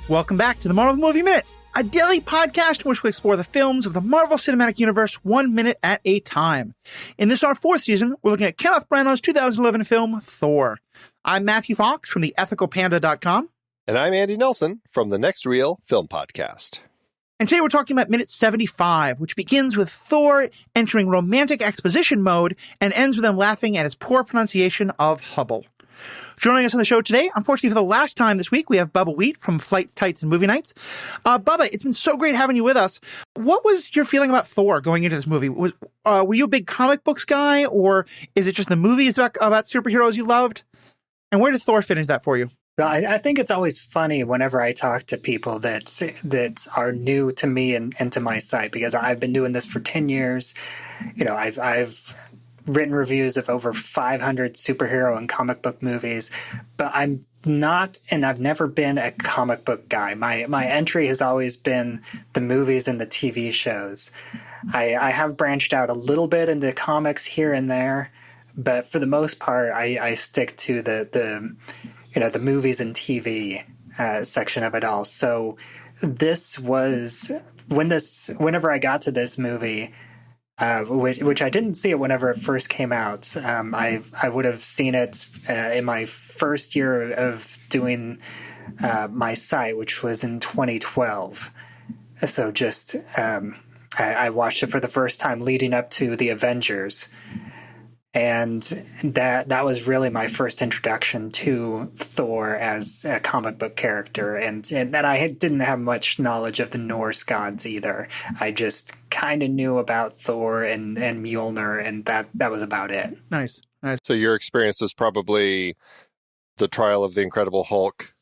Welcome back to the Marvel Movie Minute, a daily podcast in which we explore the films of the Marvel Cinematic Universe 1 minute at a time. In this, our fourth season, we're looking at Kenneth Branagh's 2011 film, Thor. I'm Matthew Fox from theethicalpanda.com. And I'm Andy Nelson from the Next Reel Film Podcast. And today we're talking about minute 75, which begins with Thor entering romantic exposition mode and ends with him laughing at his poor pronunciation of Hubble. Joining us on the show today, unfortunately for the last time this week, we have Bubbawheat from Flight, Tights, and Movie Nights. Bubba, it's been so great having you with us. What was your feeling about Thor going into this movie? Were you a big comic books guy, or is it just the movies about superheroes you loved? And where did Thor fit into that for you? Well, I think it's always funny whenever I talk to people that are new to me and to my site, because I've been doing this for 10 years. You know, I've written reviews of over 500 superhero and comic book movies, but I'm not, and I've never been a comic book guy. My entry has always been the movies and the TV shows. I have branched out a little bit into comics here and there, but for the most part, I stick to the movies and TV section of it all. So this was whenever I got to this movie, which I didn't see it whenever it first came out. I would have seen it in my first year of doing my site, which was in 2012. So just I watched it for the first time leading up to the Avengers. And that was really my first introduction to Thor as a comic book character. And that I didn't have much knowledge of the Norse gods either. I just kind of knew about Thor and Mjolnir, and that was about it. Nice. So your experience was probably the Trial of the Incredible Hulk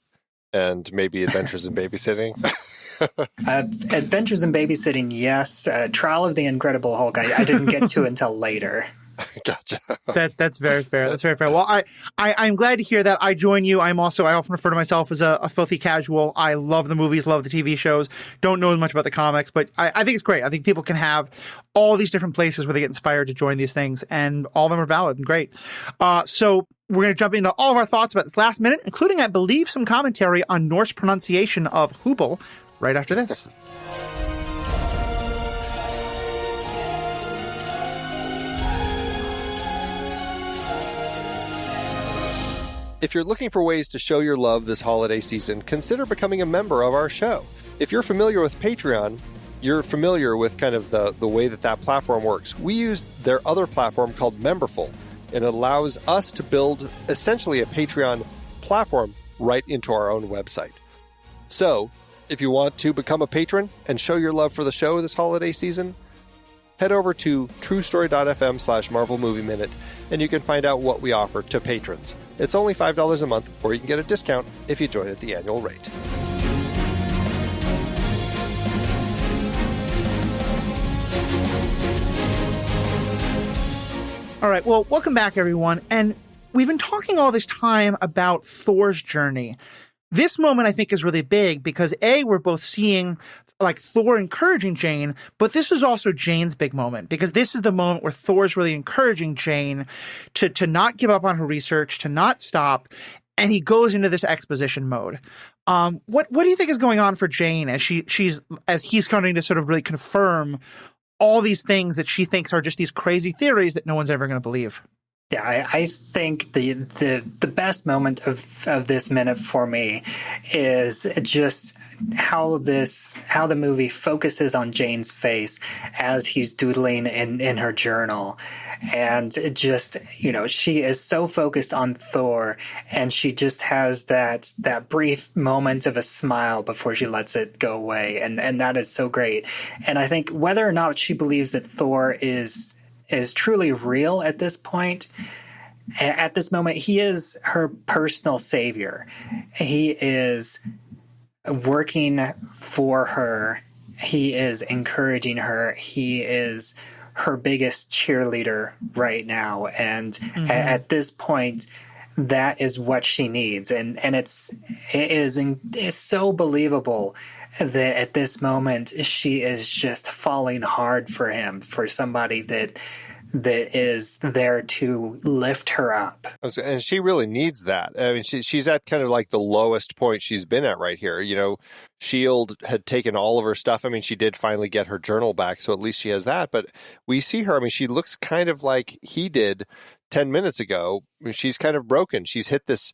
and maybe Adventures in Babysitting? Adventures in Babysitting, yes. Trial of the Incredible Hulk, I didn't get to until later. Gotcha. That's very fair. That's very fair. Well, I'm glad to hear that. I join you. I often refer to myself as a filthy casual. I love the movies, love the TV shows, don't know as much about the comics, but I think it's great. I think people can have all these different places where they get inspired to join these things, and all of them are valid and great. So we're going to jump into all of our thoughts about this last minute, including, I believe, some commentary on Norse pronunciation of Hubble right after this. If you're looking for ways to show your love this holiday season, consider becoming a member of our show. If you're familiar with Patreon, you're familiar with kind of the way that platform works. We use their other platform called Memberful, and it allows us to build essentially a Patreon platform right into our own website. So, if you want to become a patron and show your love for the show this holiday season, head over to truestory.fm/Marvel Movie Minute, and you can find out what we offer to patrons. It's only $5 a month, or you can get a discount if you join at the annual rate. All right. Well, welcome back, everyone. And we've been talking all this time about Thor's journey. This moment, I think, is really big because, A, we're both seeing like Thor encouraging Jane, but this is also Jane's big moment because this is the moment where Thor's really encouraging Jane to not give up on her research, to not stop, and he goes into this exposition mode. What do you think is going on for Jane as he's coming to sort of really confirm all these things that she thinks are just these crazy theories that no one's ever going to believe? Yeah, I think the best moment of this minute for me is just how the movie focuses on Jane's face as he's doodling in her journal. And just, she is so focused on Thor, and she just has that brief moment of a smile before she lets it go away. And that is so great. And I think whether or not she believes that Thor is truly real at this point, at this moment, he is her personal savior. He is working for her. He is encouraging her. He is her biggest cheerleader right now. And at this point, that is what she needs. And it's so believable that at this moment, she is just falling hard for him, for somebody that that is there to lift her up. And she really needs that. I mean, she's at kind of like the lowest point she's been at right here. You know, S.H.I.E.L.D. had taken all of her stuff. I mean, she did finally get her journal back, so at least she has that. But we see her, I mean, she looks kind of like he did 10 minutes ago. She's kind of broken. She's hit this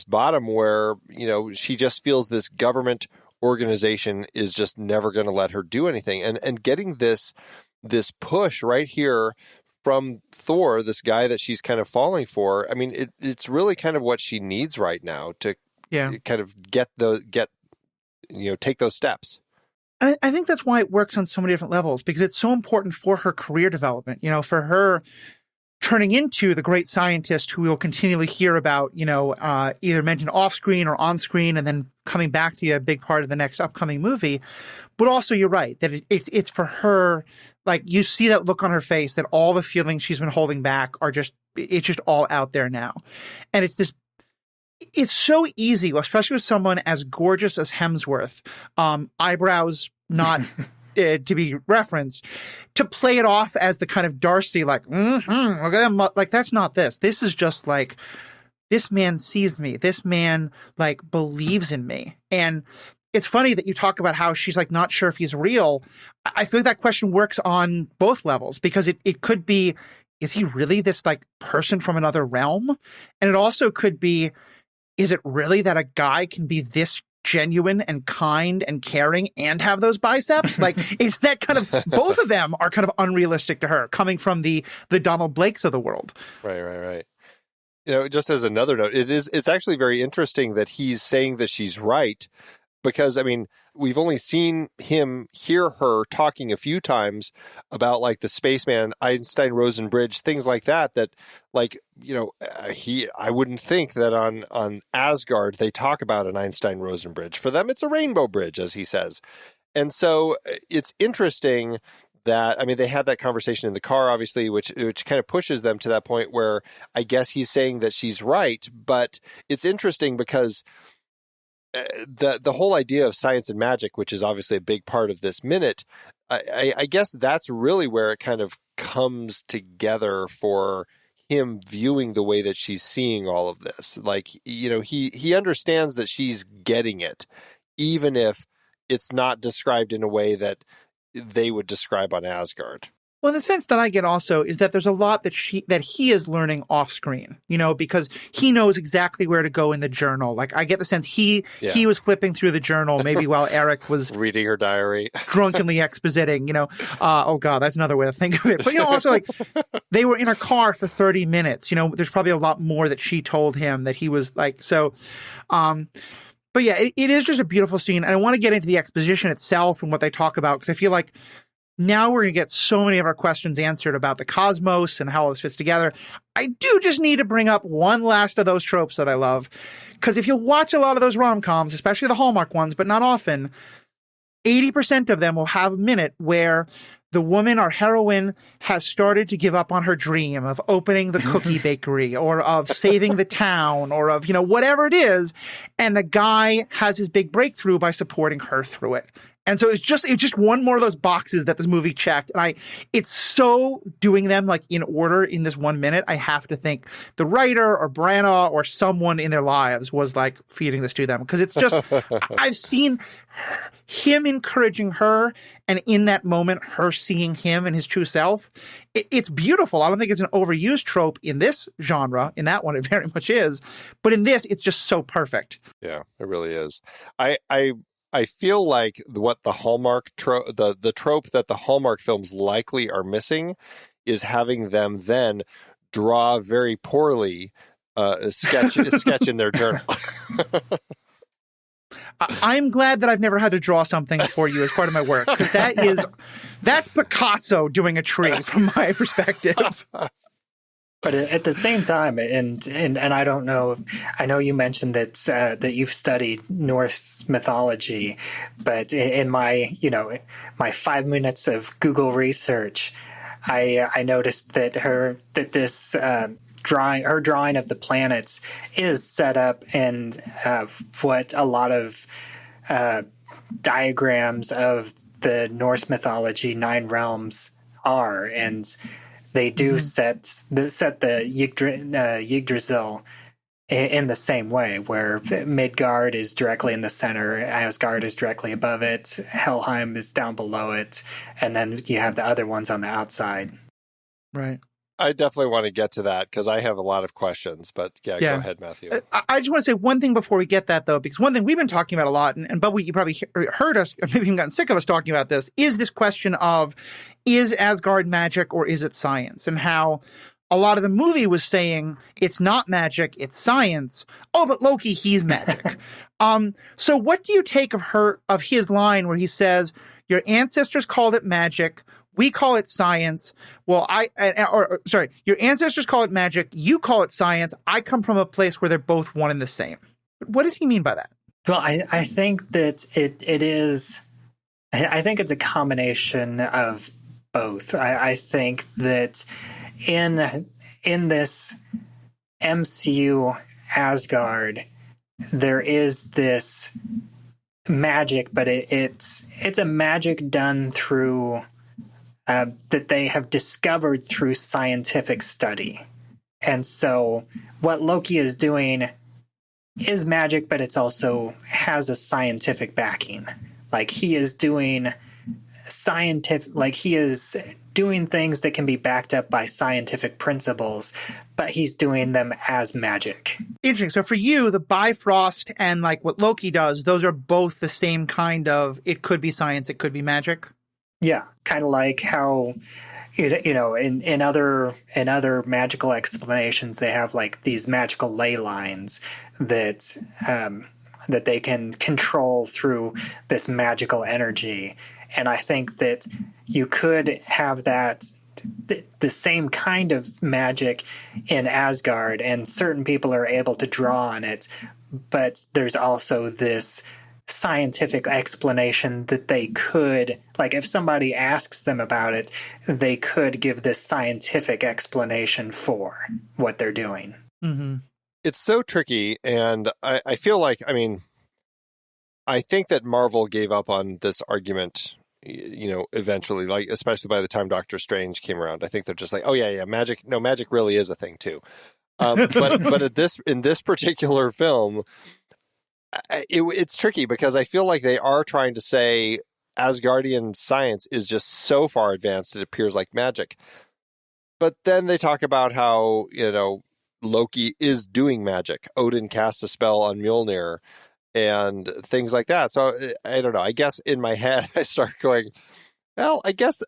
bottom where, you know, she just feels this government organization is just never going to let her do anything. And getting this push right here from Thor, this guy that she's kind of falling for, I mean, it's really kind of what she needs right now to kind of take those steps. I think that's why it works on so many different levels, because it's so important for her career development, you know, for her turning into the great scientist who we'll continually hear about, you know, either mentioned off screen or on screen, and then coming back to be a big part of the next upcoming movie. But also, you're right, that it's for her, like, you see that look on her face that all the feelings she's been holding back it's just all out there now. And it's so easy, especially with someone as gorgeous as Hemsworth, eyebrows not to be referenced, to play it off as the kind of Darcy, like, look at them. Like, that's not this. This is just like, this man sees me. This man, like, believes in me. And it's funny that you talk about how she's, like, not sure if he's real. I feel like that question works on both levels, because it could be, is he really this, like, person from another realm? And it also could be, is it really that a guy can be this genuine and kind and caring and have those biceps? Like, it's that kind of, both of them are kind of unrealistic to her, coming from the Donald Blakes of the world. Right. You know, just as another note, it's actually very interesting that he's saying that she's right, because, I mean, we've only seen hear her talking a few times about, like, the spaceman, Einstein-Rosen bridge, things like that, like, you know, I wouldn't think that on Asgard they talk about an Einstein-Rosen bridge. For them, it's a rainbow bridge, as he says. And so it's interesting that, I mean, they had that conversation in the car, obviously, which kind of pushes them to that point where I guess he's saying that she's right. But it's interesting because the whole idea of science and magic, which is obviously a big part of this minute, I guess that's really where it kind of comes together for him viewing the way that she's seeing all of this. Like, you know, he understands that she's getting it, even if it's not described in a way that they would describe on Asgard. Well, the sense that I get also is that there's a lot that he is learning off screen, you know, because he knows exactly where to go in the journal. Like, I get the sense he was flipping through the journal maybe while Eric was reading her diary, drunkenly expositing, you know. Oh God, that's another way to think of it. But, you know, also, like, they were in a car for 30 minutes. You know, there's probably a lot more that she told him that he was like, so. But yeah, it is just a beautiful scene. And I want to get into the exposition itself and what they talk about, because I feel like now we're going to get so many of our questions answered about the cosmos and how all this fits together. I do just need to bring up one last of those tropes that I love. Because if you watch a lot of those rom-coms, especially the Hallmark ones, but not often, 80% of them will have a minute where the woman, our heroine, has started to give up on her dream of opening the cookie bakery or of saving the town or of, you know, whatever it is. And the guy has his big breakthrough by supporting her through it. And so it's just one more of those boxes that this movie checked. And it's so doing them, like, in order in this 1 minute. I have to think the writer or Branagh or someone in their lives was, like, feeding this to them. Because it's just, I've seen him encouraging her, and in that moment, her seeing him and his true self. It's beautiful. I don't think it's an overused trope in this genre. In that one, it very much is. But in this, it's just so perfect. Yeah, it really is. I feel like what the Hallmark the trope that the Hallmark films likely are missing is having them then draw very poorly a sketch in their journal. I'm glad that I've never had to draw something for you as part of my work, because that's Picasso doing a tree from my perspective. But at the same time, and I don't know, I know you mentioned that you've studied Norse mythology, but in my 5 minutes of Google research, I noticed that her drawing of the planets is set up in what a lot of diagrams of the Norse mythology 9 realms are, and they do set the Yggdrasil in the same way, where Midgard is directly in the center, Asgard is directly above it, Helheim is down below it, and then you have the other ones on the outside. Right. I definitely want to get to that because I have a lot of questions, but go ahead, Matthew. I just want to say one thing before we get that, though, because one thing we've been talking about a lot, and Bubbawheat, you probably heard us, or maybe even gotten sick of us talking about this question of, is Asgard magic or is it science? And how a lot of the movie was saying it's not magic, it's science. Oh, but Loki, he's magic. So what do you take of his line where he says, your ancestors called it magic, we call it science. Well, your ancestors call it magic, you call it science. I come from a place where they're both one and the same. What does he mean by that? Well, I think that it is. I think it's a combination of both. I think that in this MCU Asgard, there is this magic, but it's a magic done through that they have discovered through scientific study. And so what Loki is doing is magic, but it's also has a scientific backing. Like he is doing things that can be backed up by scientific principles, but he's doing them as magic. Interesting. So for you, the Bifrost and like what Loki does, those are both the same kind of, it could be science, it could be magic. Yeah, kind of like how, in other magical explanations, they have like these magical ley lines that they can control through this magical energy. And I think that you could have that the same kind of magic in Asgard, and certain people are able to draw on it, but there's also this scientific explanation that they could, like if somebody asks them about it, they could give this scientific explanation for what they're doing. Mm-hmm. It's so tricky, and I feel like, I think that Marvel gave up on this argument, eventually, like especially by the time Doctor Strange came around. I think they're just like, oh yeah, magic really is a thing too. But in this particular film, it's tricky because I feel like they are trying to say Asgardian science is just so far advanced it appears like magic. But then they talk about how, Loki is doing magic. Odin cast a spell on Mjolnir and things like that. So I don't know. I guess in my head, I start going, well, I guess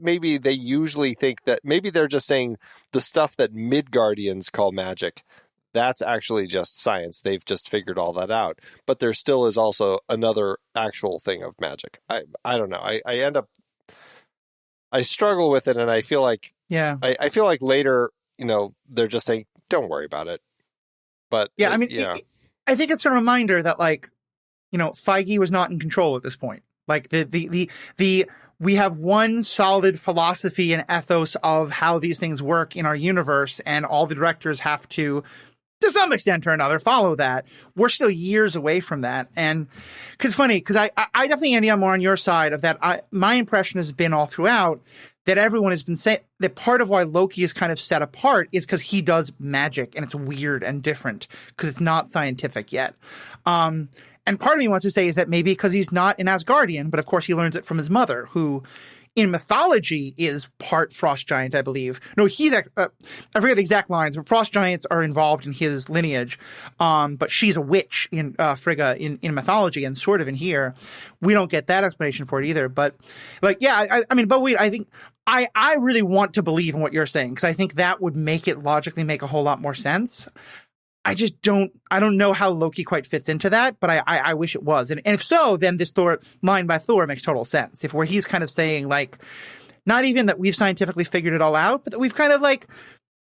maybe they usually think that maybe they're just saying the stuff that Midgardians call magic, that's actually just science. They've just figured all that out. But there still is also another actual thing of magic. I don't know. I struggle with it, and I feel like I feel like later, they're just saying, don't worry about it. But yeah, I think it's a reminder that Feige was not in control at this point. Like we have one solid philosophy and ethos of how these things work in our universe, and all the directors have to some extent or another, follow that. We're still years away from that. And because I definitely, Andy, I'm more on your side of that. My impression has been all throughout that everyone has been saying that part of why Loki is kind of set apart is because he does magic, and it's weird and different because it's not scientific yet. And part of me wants to say is that maybe because he's not an Asgardian, but of course he learns it from his mother, who in mythology is part frost giant, I believe. No, he's I forget the exact lines, but frost giants are involved in his lineage. But she's a witch in Frigga in mythology, and sort of in here. We don't get that explanation for it either. But but I think I really want to believe in what you're saying, because I think that would make it logically make a whole lot more sense. I don't know how Loki quite fits into that, but I wish it was. And if so, then this Thor line by Thor makes total sense. Where he's kind of saying, like, not even that we've scientifically figured it all out, but that we've kind of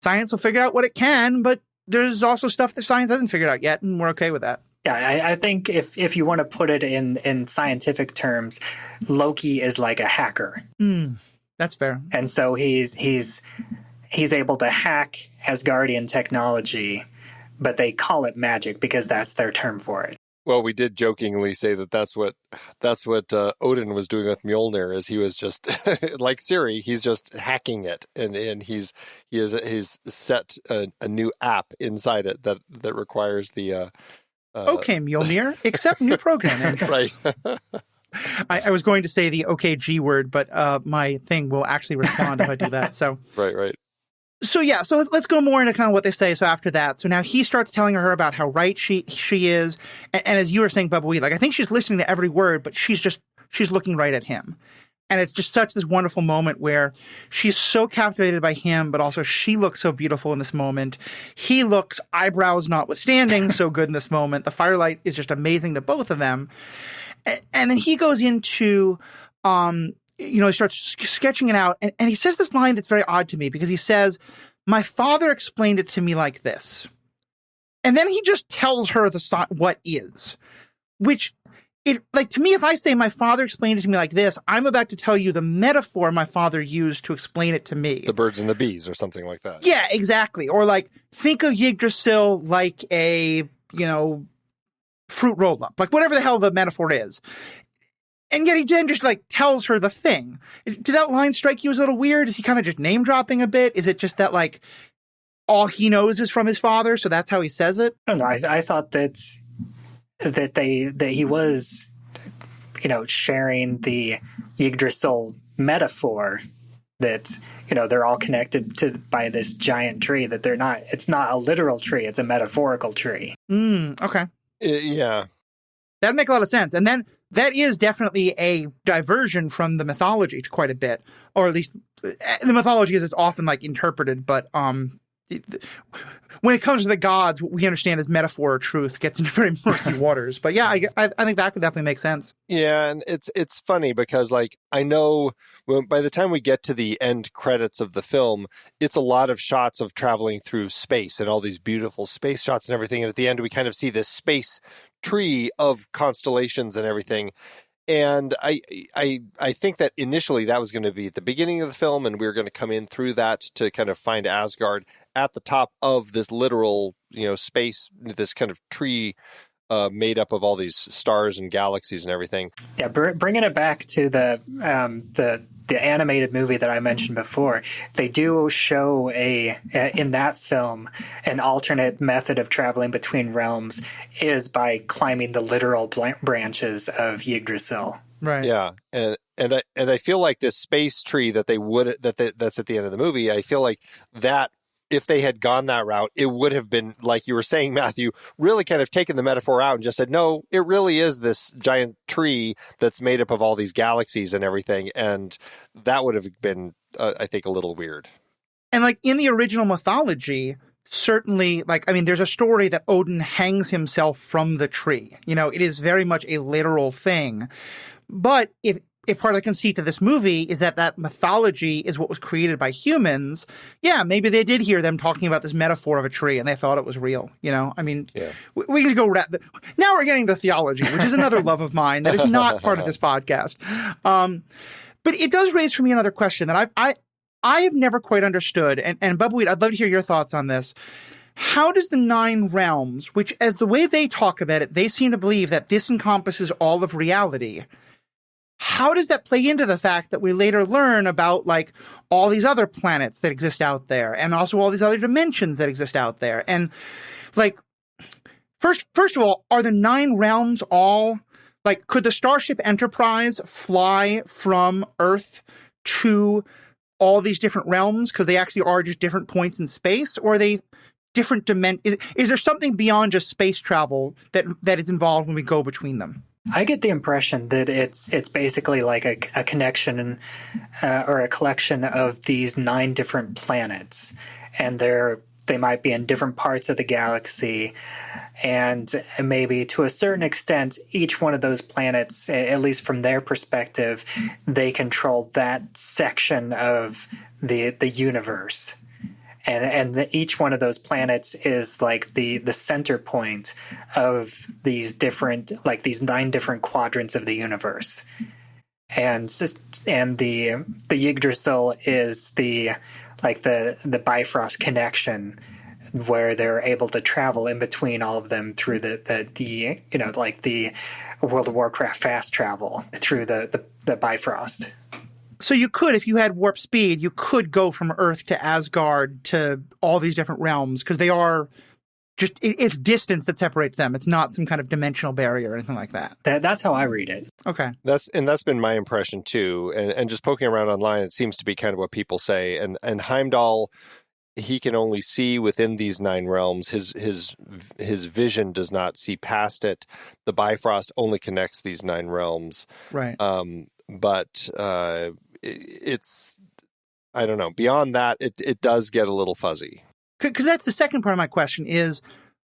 science will figure out what it can, but there's also stuff that science hasn't figured out yet, and we're okay with that. Yeah, I think if you want to put it in scientific terms, Loki is like a hacker. That's fair. And so he's able to hack Asgardian technology, but they call it magic because that's their term for it. Well, we did jokingly say that that's what Odin was doing with Mjolnir, is he was just like Siri, he's just hacking it, and he's set a new app inside it that requires the okay, Mjolnir, accept new programming. right. I was going to say the OKG word, but my thing will actually respond if I do that. So right. So yeah, so let's go more into kind of what they say. So after that, so now he starts telling her about how right she is, and as you were saying, Bubbawheat, like I think she's listening to every word, but she's looking right at him, and it's just such this wonderful moment where she's so captivated by him, but also she looks so beautiful in this moment. He looks, eyebrows notwithstanding, so good in this moment. The firelight is just amazing to both of them, and then he goes into he starts sketching it out, and he says this line that's very odd to me because he says, "My father explained it to me like this." And then he just tells her what is, which to me, if I say my father explained it to me like this, I'm about to tell you the metaphor my father used to explain it to me. The birds and the bees or something like that. Yeah, exactly. Or like, think of Yggdrasil like a, fruit roll-up, like whatever the hell the metaphor is. And yet he then just tells her the thing. Did that line strike you as a little weird? Is he kind of just name dropping a bit? Is it just that all he knows is from his father, so that's how he says it? I don't know. I thought that he was, sharing the Yggdrasil metaphor that they're all connected by this giant tree. That they're not. It's not a literal tree. It's a metaphorical tree. Okay. Yeah. That'd make a lot of sense. And then that is definitely a diversion from the mythology to quite a bit, or at least the mythology as it's often interpreted. But when it comes to the gods, what we understand as metaphor or truth gets into very murky waters. But yeah, I think that could definitely make sense. Yeah, and it's funny because I know by the time we get to the end credits of the film, it's a lot of shots of traveling through space and all these beautiful space shots and everything. And at the end, we kind of see this space tree of constellations and everything. And I think that initially that was going to be at the beginning of the film, and we were going to come in through that to kind of find Asgard at the top of this literal, space, this kind of tree made up of all these stars and galaxies and everything. Yeah, bringing it back to the animated movie that I mentioned before, they do show in that film an alternate method of traveling between realms is by climbing the literal branches of Yggdrasil. Right. Yeah, and I feel like this space tree that that's at the end of the movie, I feel like that if they had gone that route, it would have been, like you were saying, Matthew, really kind of taken the metaphor out and just said, no, it really is this giant tree that's made up of all these galaxies and everything. And that would have been, I think, a little weird. And in the original mythology, certainly, there's a story that Odin hangs himself from the tree. It is very much a literal thing. But if part of the conceit of this movie is that mythology is what was created by humans, yeah, maybe they did hear them talking about this metaphor of a tree and they thought it was real. Yeah. We can go now we're getting to theology, which is another love of mine that is not part of this podcast. But it does raise for me another question that I have never quite understood. And Bubbawheat, I'd love to hear your thoughts on this. How does the 9 realms, which as the way they talk about it, they seem to believe that this encompasses all of reality, how does that play into the fact that we later learn about all these other planets that exist out there and also all these other dimensions that exist out there? And first of all, are the 9 realms all could the Starship Enterprise fly from Earth to all these different realms because they actually are just different points in space, or are they different dimensions? Is there something beyond just space travel that is involved when we go between them? I get the impression that it's basically like a connection or a collection of these 9 different planets, and they might be in different parts of the galaxy, and maybe to a certain extent, each one of those planets, at least from their perspective, they control that section of the universe. And each one of those planets is the center point of these 9 different quadrants of the universe. And the Yggdrasil is the Bifrost connection where they're able to travel in between all of them through the like the World of Warcraft fast travel through the Bifrost. So you could, if you had warp speed, you could go from Earth to Asgard to all these different realms, because they are just, it's distance that separates them. It's not some kind of dimensional barrier or anything like that. That's how I read it. Okay. That's been my impression too. And just poking around online, it seems to be kind of what people say. And Heimdall, he can only see within these 9 realms. His vision does not see past it. The Bifrost only connects these 9 realms. Right. But it's, I don't know. Beyond that, it does get a little fuzzy. Because that's the second part of my question is,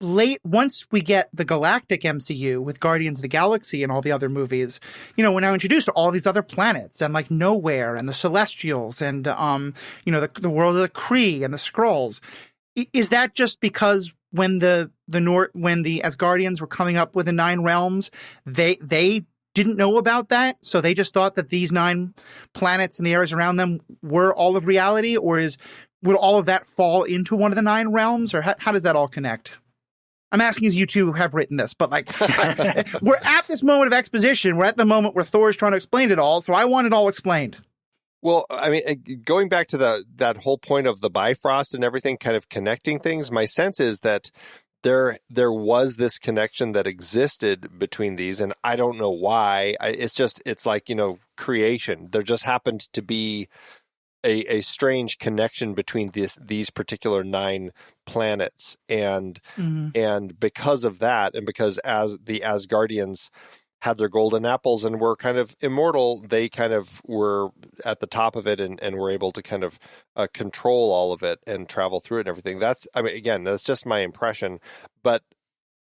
once we get the galactic MCU with Guardians of the Galaxy and all the other movies, we're now introduced to all these other planets and like Nowhere and the Celestials and, the world of the Kree and the Skrulls. Is that just because when the Asgardians were coming up with the 9 realms, they didn't know about that, so they just thought that these 9 planets and the areas around them were all of reality, or would all of that fall into one of the 9 realms, or how does that all connect? I'm asking as you two have written this, but like we're at this moment of exposition. We're at the moment where Thor's trying to explain it all, so I want it all explained. Well, I mean, going back to that whole point of the Bifrost and everything, kind of connecting things, my sense is that there was this connection that existed between these, and I don't know why. It's like, creation. There just happened to be a strange connection between these particular 9 planets, and because of that, and because as the Asgardians had their golden apples and were kind of immortal, they kind of were at the top of it and were able to kind of control all of it and travel through it and everything. That's just my impression. But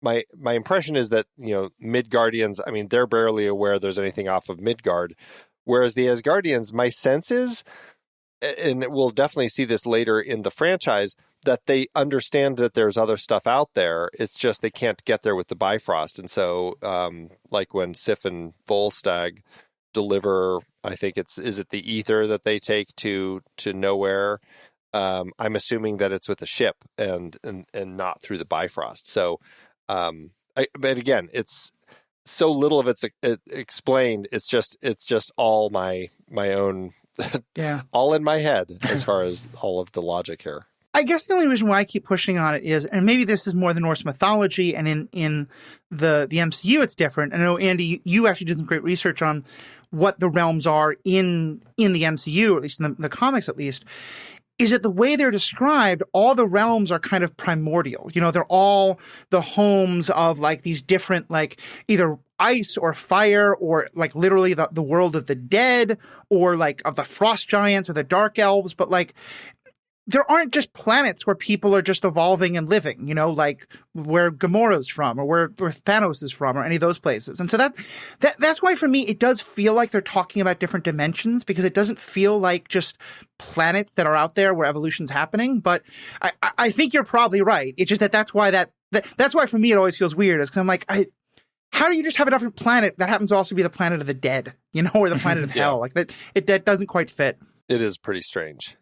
my impression is that, Midgardians, I mean, they're barely aware there's anything off of Midgard. Whereas the Asgardians, my sense is, and we'll definitely see this later in the franchise, that they understand that there's other stuff out there. It's just they can't get there with the Bifrost. And so, like when Sif and Volstagg deliver, I think is it the ether that they take to Nowhere? I'm assuming that it's with the ship and not through the Bifrost. So, but again, it's so little of it's explained. It's just all my own, all in my head as far as all of the logic here. I guess the only reason why I keep pushing on it is, and maybe this is more the Norse mythology, and in the MCU it's different. I know, Andy, you actually did some great research on what the realms are in the MCU, or at least in the comics at least. Is that the way they're described, all the realms are kind of primordial. They're all the homes of like these different, like either ice or fire, or like literally the world of the dead, or like of the frost giants or the dark elves. But like, there aren't just planets where people are just evolving and living, like where Gamora's from, or where Thanos is from, or any of those places. And so that's why for me, it does feel like they're talking about different dimensions, because it doesn't feel like just planets that are out there where evolution's happening. But I think you're probably right. It's just that's why that's why for me, it always feels weird, is because I'm like, how do you just have a different planet that happens to also be the planet of the dead, or the planet of hell? Like that doesn't quite fit. It is pretty strange.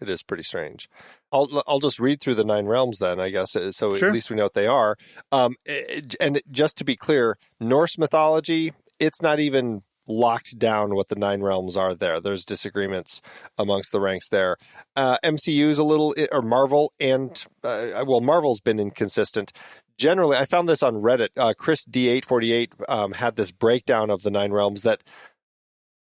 I'll just read through the 9 realms then, I guess, so Sure. At least we know what they are. And just to be clear, Norse mythology, it's not even locked down what the 9 realms are there. There's disagreements amongst the ranks there. MCU is a little, or Marvel, and, Marvel's been inconsistent. Generally, I found this on Reddit. Chris D848 had this breakdown of the 9 realms that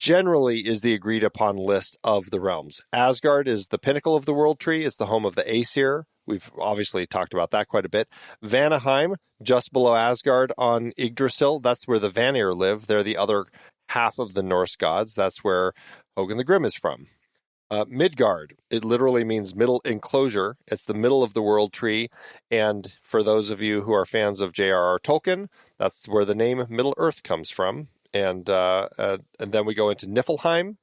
generally is the agreed upon list of the realms. Asgard is the pinnacle of the world tree. It's the home of the Aesir. We've obviously talked about that quite a bit. Vanaheim, just below Asgard on Yggdrasil. That's where the Vanir live. They're the other half of the Norse gods. That's where Hogun the Grim is from. Midgard, it literally means middle enclosure. It's the middle of the world tree. And for those of you who are fans of J.R.R. Tolkien, that's where the name Middle Earth comes from. And then we go into Niflheim.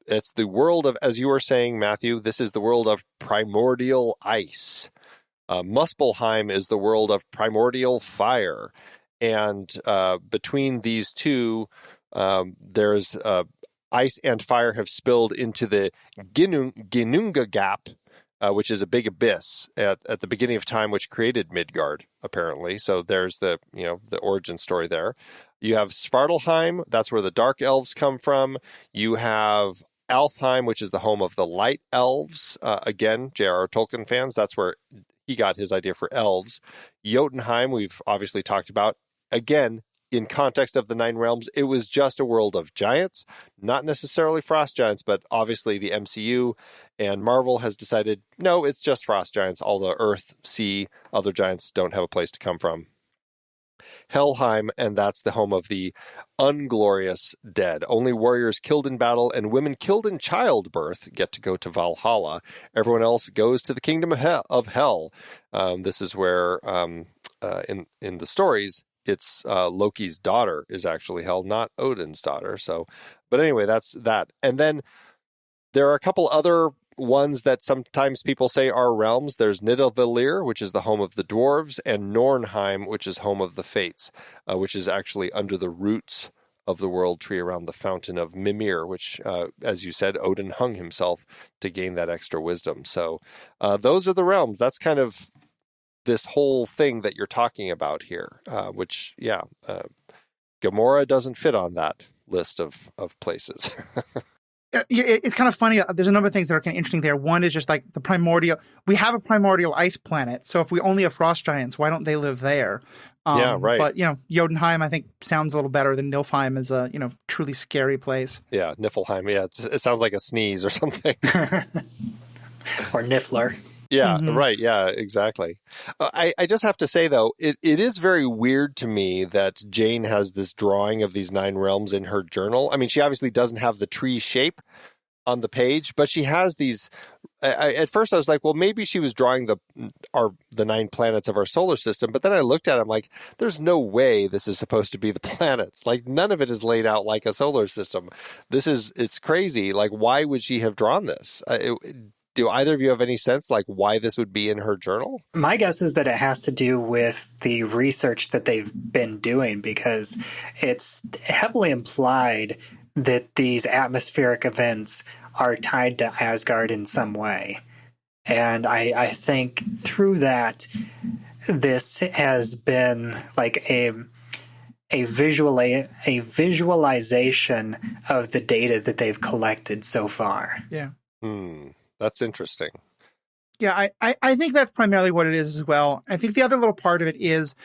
It's the world of, as you were saying, Matthew, this is the world of primordial ice. Muspelheim is the world of primordial fire. And between these two, there's ice and fire have spilled into the Ginnunga Gap, which is a big abyss at the beginning of time, which created Midgard, apparently. So there's the origin story there. You have Svartalheim, that's where the dark elves come from. You have Alfheim, which is the home of the light elves. Again, J.R.R. Tolkien fans, that's where he got his idea for elves. Jotunheim, we've obviously talked about. Again, in context of the Nine Realms, it was just a world of giants, not necessarily frost giants, but obviously the MCU and Marvel has decided, no, it's just frost giants. All the earth, sea, other giants don't have a place to come from. Helheim, and that's the home of the unglorious dead. Only warriors killed in battle and women killed in childbirth get to go to Valhalla. Everyone else goes to the kingdom of hell. This is where, in the stories, it's Loki's daughter is actually Hel, not Odin's daughter. So, but anyway, that's that. And then there are a couple other ones that sometimes people say are realms. There's Nidavellir, which is the home of the dwarves, and Nornheim, which is home of the Fates, which is actually under the roots of the world tree around the fountain of Mimir, which, as you said, Odin hung himself to gain that extra wisdom. So those are the realms. That's kind of this whole thing that you're talking about here, which, Gamora doesn't fit on that list of places. It's kind of funny. There's a number of things that are kind of interesting there. One is just like the primordial. We have a primordial ice planet, so if we only have frost giants, why don't they live there? Yeah, right. But Jotunheim, I think, sounds a little better than Niflheim is a truly scary place. Yeah, Niflheim. Yeah, it sounds like a sneeze or something. Or Niffler. Yeah, right. Yeah, exactly. I just have to say, though, it is very weird to me that Jane has this drawing of these 9 realms in her journal. I mean, she obviously doesn't have the tree shape on the page, but she has these. At first, I was like, well, maybe she was drawing the 9 planets of our solar system. But then I looked at it, I'm like, there's no way this is supposed to be the planets. Like, none of it is laid out like a solar system. It's crazy. Like, why would she have drawn this? Do either of you have any sense, like, why this would be in her journal? My guess is that it has to do with the research that they've been doing, because it's heavily implied that these atmospheric events are tied to Asgard in some way. And I think through that, this has been like a visualization of the data that they've collected so far. Yeah. That's interesting. Yeah, I think that's primarily what it is as well. I think the other little part of it is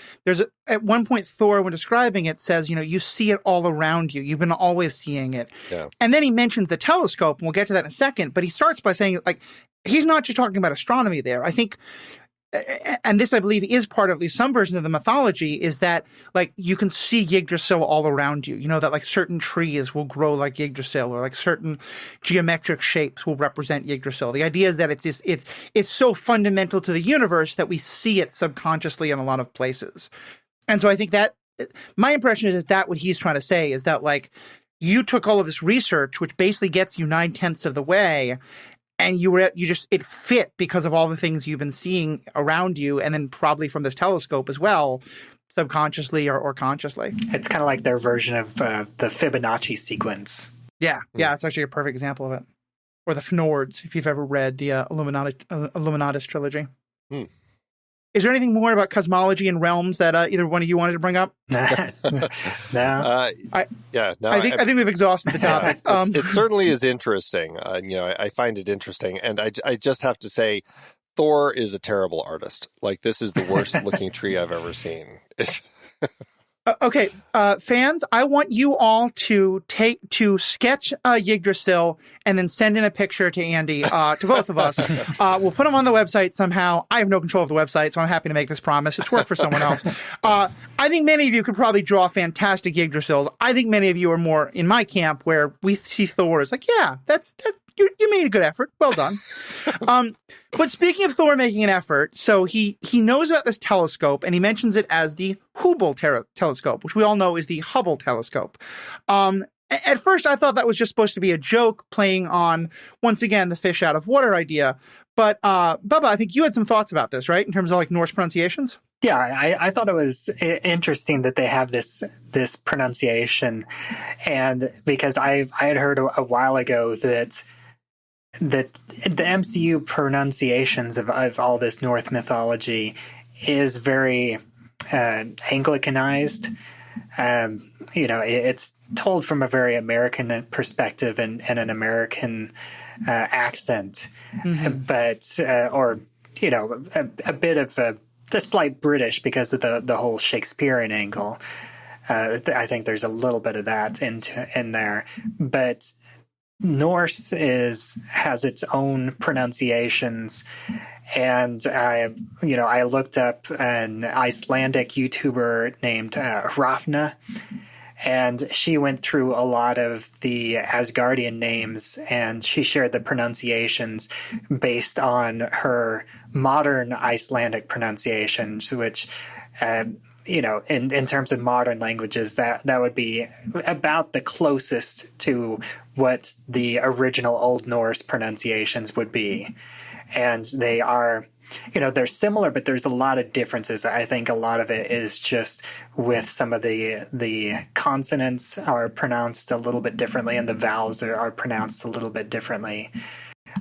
at one point Thor, when describing it, says, you see it all around you. You've been always seeing it. Yeah. And then he mentions the telescope, and we'll get to that in a second. But he starts by saying, like, he's not just talking about astronomy there. I think, and this, I believe, is part of at least some version of the mythology, is that, like, you can see Yggdrasil all around you. That, like, certain trees will grow like Yggdrasil, or like certain geometric shapes will represent Yggdrasil. The idea is that it's so fundamental to the universe that we see it subconsciously in a lot of places. And so I think that my impression is that what he's trying to say is that, like, you took all of this research, which basically gets you 9/10 of the way, and it fit because of all the things you've been seeing around you, and then probably from this telescope as well, subconsciously or consciously. It's kind of like their version of the Fibonacci sequence. Yeah, it's actually a perfect example of it. Or the Fnords, if you've ever read the Illuminatus trilogy. Is there anything more about cosmology and realms that either one of you wanted to bring up? No. I think we've exhausted the topic. It certainly is interesting. I find it interesting, and I just have to say, Thor is a terrible artist. Like, this is the worst looking tree I've ever seen. Okay, fans, I want you all to sketch Yggdrasil and then send in a picture to Andy, to both of us. We'll put them on the website somehow. I have no control of the website, so I'm happy to make this promise. It's work for someone else. I think many of you could probably draw fantastic Yggdrasils. I think many of you are more in my camp, where we see Thor as like, yeah, you made a good effort. Well done. But speaking of Thor making an effort, so he knows about this telescope, and he mentions it as the Hubble telescope, which we all know is the Hubble telescope. At first, I thought that was just supposed to be a joke playing on, once again, the fish out of water idea. But Bubba, I think you had some thoughts about this, right? In terms of, like, Norse pronunciations? Yeah, I thought it was interesting that they have this pronunciation, and because I had heard a while ago that the MCU pronunciations of all this Norse mythology is very Anglicanized. It's told from a very American perspective and an American accent, but a bit of a slight British because of the whole Shakespearean angle. I think there's a little bit of that in there, but Norse has its own pronunciations. And I looked up an Icelandic YouTuber named Rafna, and she went through a lot of the Asgardian names, and she shared the pronunciations based on her modern Icelandic pronunciations, which, in terms of modern languages, that would be about the closest to what the original Old Norse pronunciations would be. And they are, they're similar, but there's a lot of differences. I think a lot of it is just with some of the consonants are pronounced a little bit differently, and the vowels are pronounced a little bit differently.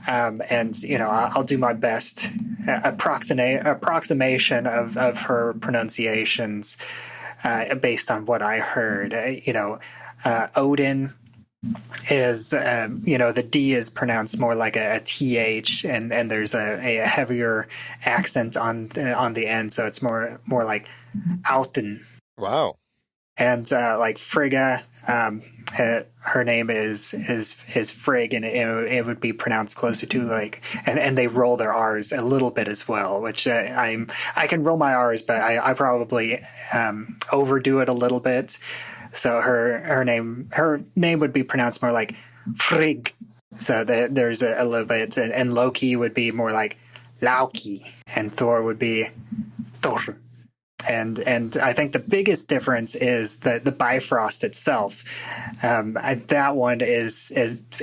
I'll do my best approximation of her pronunciations based on what I heard. Odin is the D is pronounced more like a TH, and there's a heavier accent on the end, so it's more like Alten. Wow. And like Frigga, her name is Frigg, and it would be pronounced closer to like, and they roll their R's a little bit as well, which I can roll my R's, but I probably overdo it a little bit. So her name would be pronounced more like Frigg. So there's a little bit, and Loki would be more like Lauki, and Thor would be Thor. And I think the biggest difference is the Bifrost itself. That one is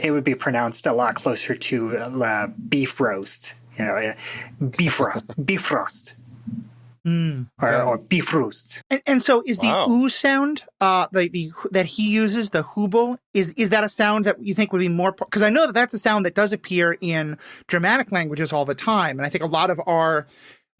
it would be pronounced a lot closer to beef roast. Bifrost. Or Bifrost. And so is the oo sound that he uses, the hubel, is that a sound that you think would be more, because I know that that's a sound that does appear in Germanic languages all the time, and I think a lot of our,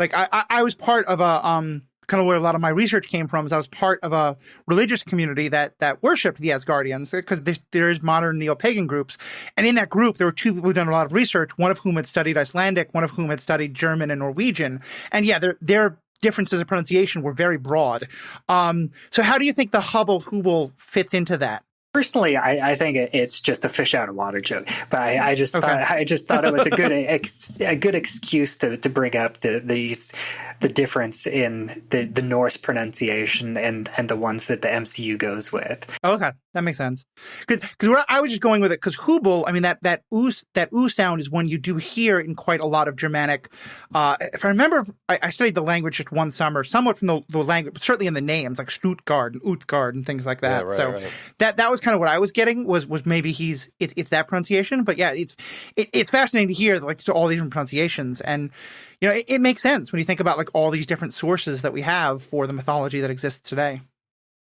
like I was part of a kind of where a lot of my research came from, is I was part of a religious community that worshipped the Asgardians, because there's modern neo-pagan groups. And in that group, there were two people who'd done a lot of research, one of whom had studied Icelandic, one of whom had studied German and Norwegian. And yeah, their differences of pronunciation were very broad. So how do you think the hubel fits into that? Personally, I think it's just a fish out of water joke, but I just thought it was a good excuse to bring up the difference in the Norse pronunciation and the ones that the MCU goes with. Okay, that makes sense. Because I was just going with it because hubel, I mean that oo sound is one you do hear in quite a lot of Germanic. If I remember, I studied the language just one summer, somewhat from the language, but certainly in the names like Stuttgart and Utgard and things like that. Yeah, right. That was kind of what I was getting was maybe it's that pronunciation. But yeah, it's fascinating to hear like so all these different pronunciations, and it makes sense when you think about like all these different sources that we have for the mythology that exists today.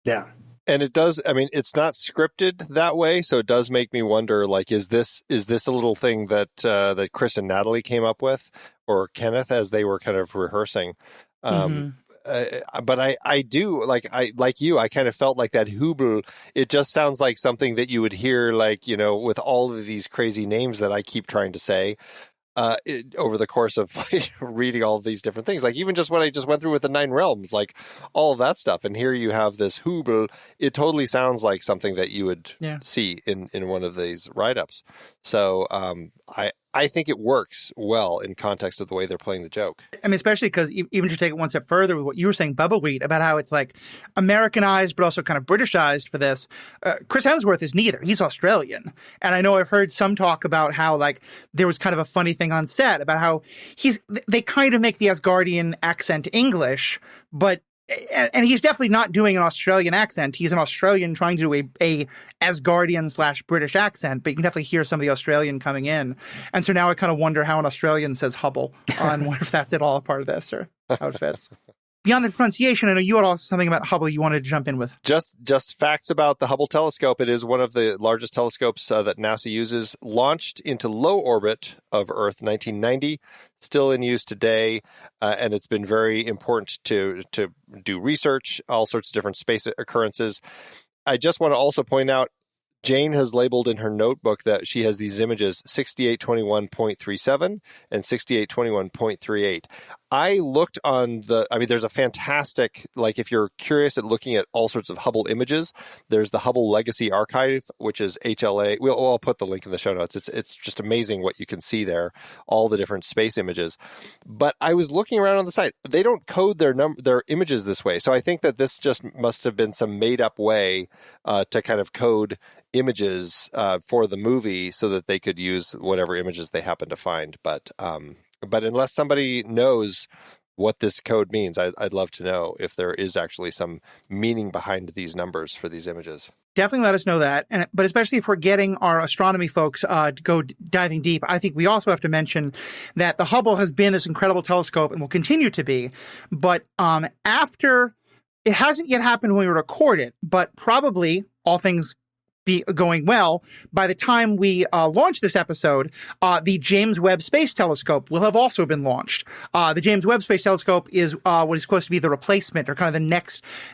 Yeah. And it does, I mean, it's not scripted that way, so it does make me wonder, like, is this a little thing that Chris and Natalie came up with, or Kenneth, as they were kind of rehearsing? But I do, like you, I kind of felt like that hubel, it just sounds like something that you would hear, like, with all of these crazy names that I keep trying to say. Over the course of reading all of these different things, like even just what I just went through with the 9 realms, like all of that stuff. And here you have this hubel. It totally sounds like something that you would see in one of these write-ups. So I think it works well in context of the way they're playing the joke. I mean, especially because even to take it one step further with what you were saying, Bubbawheat, about how it's like Americanized, but also kind of Britishized for this. Chris Hemsworth is neither. He's Australian. And I know I've heard some talk about how like there was kind of a funny thing on set about how they kind of make the Asgardian accent English, and he's definitely not doing an Australian accent. He's an Australian trying to do a Asgardian / British accent, but you can definitely hear some of the Australian coming in. And so now I kind of wonder how an Australian says hubble, and wonder if that's at all a part of this or how it fits. beyond the pronunciation, I know you had also something about Hubble you wanted to jump in with. Just facts about the Hubble telescope. It is one of the largest telescopes that NASA uses. Launched into low orbit of Earth 1990, still in use today, and it's been very important to do research, all sorts of different space occurrences. I just want to also point out, Jane has labeled in her notebook that she has these images 6821.37 and 6821.38. I looked on there's a fantastic, like if you're curious at looking at all sorts of Hubble images, there's the Hubble Legacy Archive, which is HLA. I'll put the link in the show notes. It's just amazing what you can see there, all the different space images. But I was looking around on the site. They don't code their images this way. So I think that this just must have been some made up way to kind of code images for the movie so that they could use whatever images they happen to find. But unless somebody knows what this code means, I'd love to know if there is actually some meaning behind these numbers for these images. Definitely let us know that. But especially if we're getting our astronomy folks to go diving deep, I think we also have to mention that the Hubble has been this incredible telescope and will continue to be. But after, it hasn't yet happened when we record it, but probably all things be going well, by the time we launch this episode, the James Webb Space Telescope will have also been launched. The James Webb Space Telescope is what is supposed to be the replacement, or kind of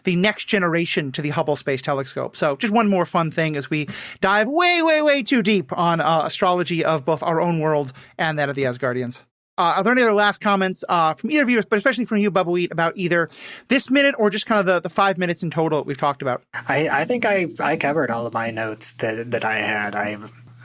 the next generation to the Hubble Space Telescope. So just one more fun thing as we dive way, way, way too deep on astrology of both our own world and that of the Asgardians. Are there any other last comments from either of you, but especially from you, Bubbawheat, about either this minute or just kind of the 5 minutes in total that we've talked about? I think I covered all of my notes that I had.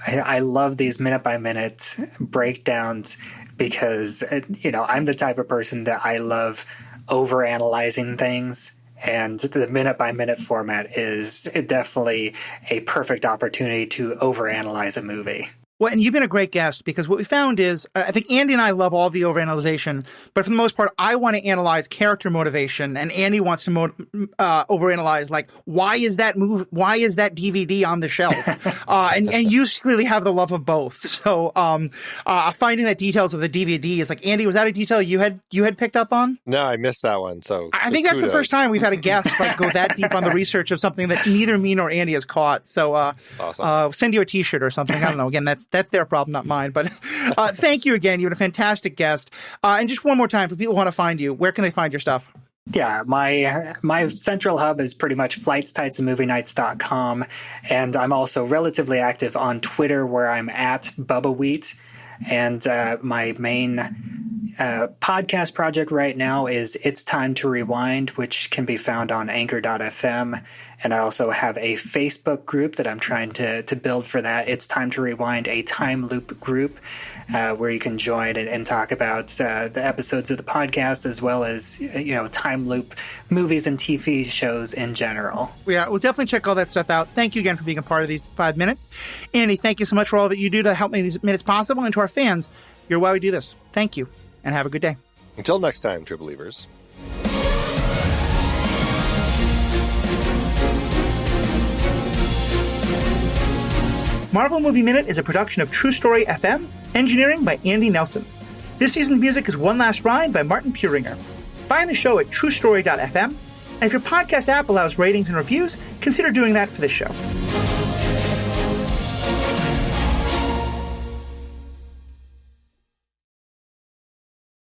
I love these minute by minute breakdowns because, I'm the type of person that I love overanalyzing things. And the minute by minute format is definitely a perfect opportunity to overanalyze a movie. Well, and you've been a great guest because what we found is, I think Andy and I love all the overanalyzation, but for the most part, I want to analyze character motivation, and Andy wants to overanalyze, like, why is that DVD on the shelf? and you clearly have the love of both. So finding that details of the DVD is like, Andy, was that a detail you had picked up on? No, I missed that one. So I think that's the first time we've had a guest go that deep on the research of something that neither me nor Andy has caught. So awesome. Send you a T-shirt or something. I don't know. Again, that's their problem, not mine. But thank you again. You've been a fantastic guest. And just one more time, for people who want to find you, where can they find your stuff? Yeah, my central hub is pretty much flightstitesandmovienights.com. And I'm also relatively active on Twitter, where I'm at Bubbawheat. And my main podcast project right now is It's Time to Rewind, which can be found on anchor.fm. And I also have a Facebook group that I'm trying to build for that. It's Time to Rewind, a time loop group where you can join and talk about the episodes of the podcast, as well as, time loop movies and TV shows in general. Yeah, we'll definitely check all that stuff out. Thank you again for being a part of these 5 minutes. Andy, thank you so much for all that you do to help make these minutes possible. And to our fans, you're why we do this. Thank you, and have a good day. Until next time, true believers. Marvel Movie Minute is a production of True Story FM, engineering by Andy Nelson. This season's music is One Last Ride by Martin Puringer. Find the show at truestory.fm, and if your podcast app allows ratings and reviews, consider doing that for this show.